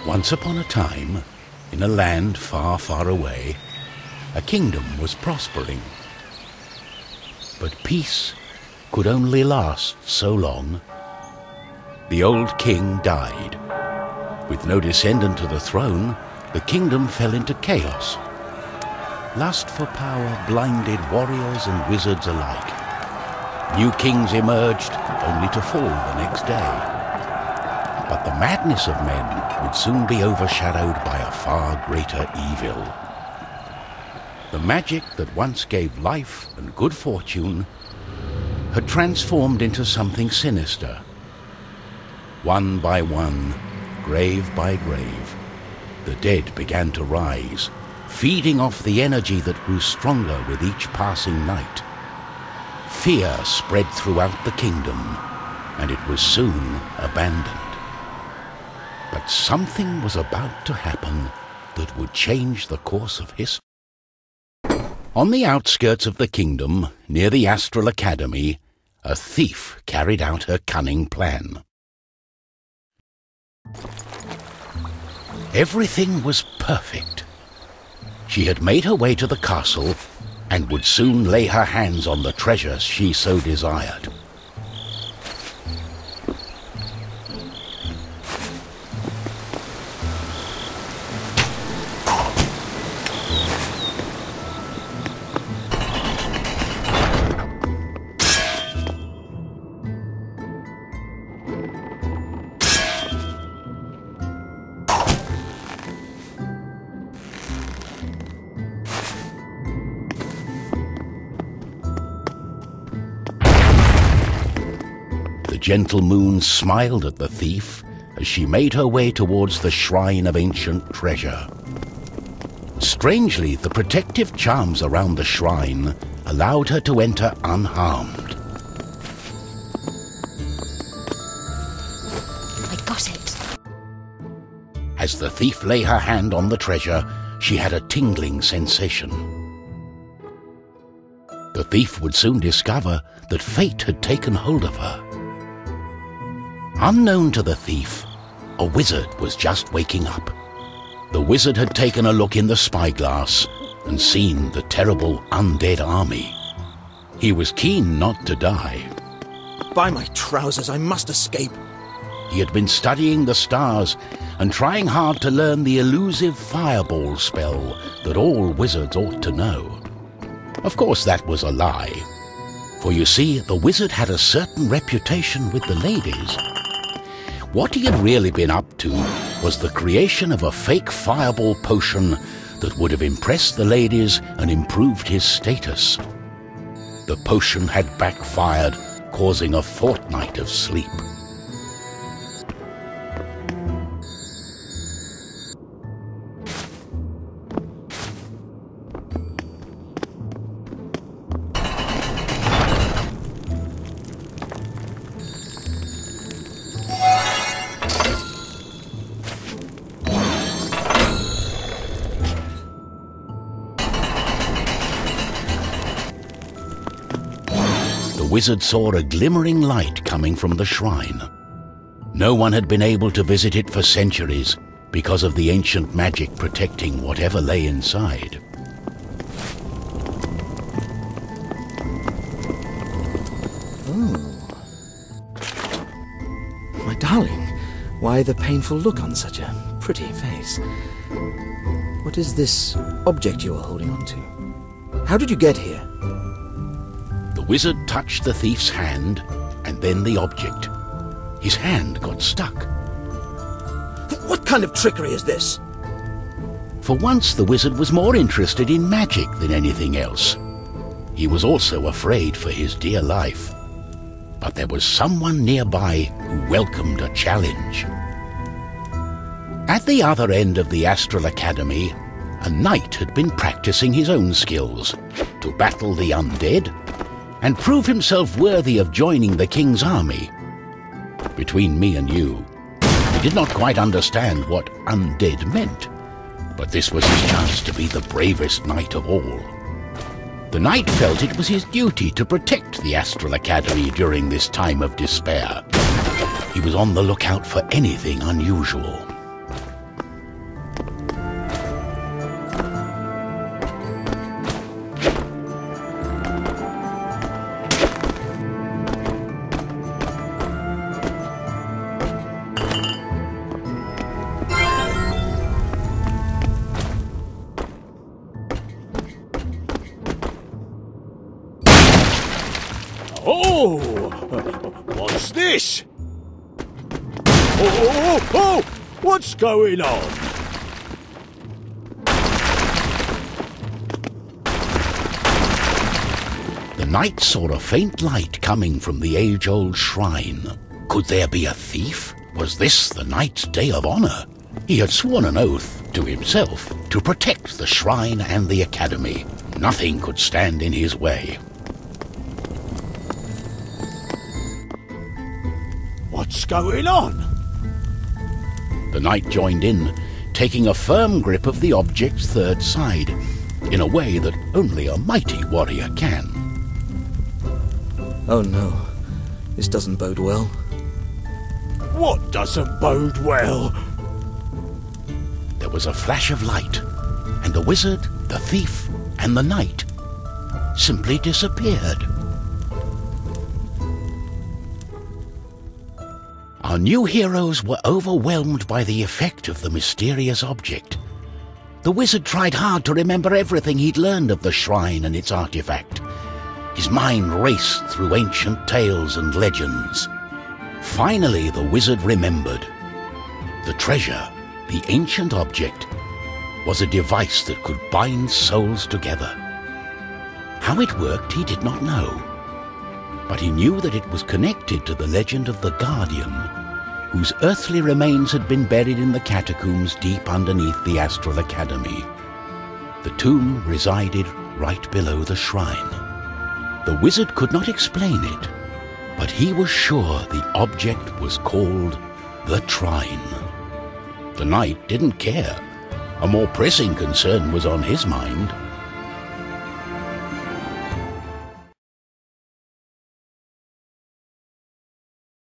Once upon a time, in a land far, far away, a kingdom was prospering. But peace could only last so long. The old king died. With no descendant to the throne, the kingdom fell into chaos. Lust for power blinded warriors and wizards alike. New kings emerged, only to fall the next day. But the madness of men would soon be overshadowed by a far greater evil. The magic that once gave life and good fortune had transformed into something sinister. One by one, grave by grave, the dead began to rise, feeding off the energy that grew stronger with each passing night. Fear spread throughout the kingdom, and it was soon abandoned. But something was about to happen that would change the course of history. On the outskirts of the kingdom, near the Astral Academy, a thief carried out her cunning plan. Everything was perfect. She had made her way to the castle and would soon lay her hands on the treasure she so desired. The gentle moon smiled at the thief as she made her way towards the shrine of ancient treasure. Strangely, the protective charms around the shrine allowed her to enter unharmed. I got it. As the thief lay her hand on the treasure, she had a tingling sensation. The thief would soon discover that fate had taken hold of her. Unknown to the thief, a wizard was just waking up. The wizard had taken a look in the spyglass and seen the terrible undead army. He was keen not to die. By my trousers, I must escape. He had been studying the stars and trying hard to learn the elusive fireball spell that all wizards ought to know. Of course, that was a lie. For you see, the wizard had a certain reputation with the ladies. What he had really been up to was the creation of a fake fireball potion that would have impressed the ladies and improved his status. The potion had backfired, causing a fortnight of sleep. The wizard saw a glimmering light coming from the shrine. No one had been able to visit it for centuries because of the ancient magic protecting whatever lay inside. Oh. My darling, why the painful look on such a pretty face? What is this object you are holding on to? How did you get here? The wizard touched the thief's hand, and then the object. His hand got stuck. What kind of trickery is this? For once, the wizard was more interested in magic than anything else. He was also afraid for his dear life. But there was someone nearby who welcomed a challenge. At the other end of the Astral Academy, a knight had been practicing his own skills to battle the undead and prove himself worthy of joining the king's army. Between me and you, he did not quite understand what undead meant, but this was his chance to be the bravest knight of all. The knight felt it was his duty to protect the Astral Academy during this time of despair. He was on the lookout for anything unusual. Oh! What's this? Oh! What's going on? The knight saw a faint light coming from the age-old shrine. Could there be a thief? Was this the knight's day of honor? He had sworn an oath to himself to protect the shrine and the academy. Nothing could stand in his way. What's going on? The knight joined in, taking a firm grip of the object's third side, in a way that only a mighty warrior can. Oh no, this doesn't bode well. What doesn't bode well? There was a flash of light, and the wizard, the thief, and the knight simply disappeared. Our new heroes were overwhelmed by the effect of the mysterious object. The wizard tried hard to remember everything he'd learned of the shrine and its artifact. His mind raced through ancient tales and legends. Finally, the wizard remembered. The treasure, the ancient object, was a device that could bind souls together. How it worked, he did not know. But he knew that it was connected to the legend of the Guardian, whose earthly remains had been buried in the catacombs deep underneath the Astral Academy. The tomb resided right below the shrine. The wizard could not explain it, but he was sure the object was called the Trine. The knight didn't care. A more pressing concern was on his mind.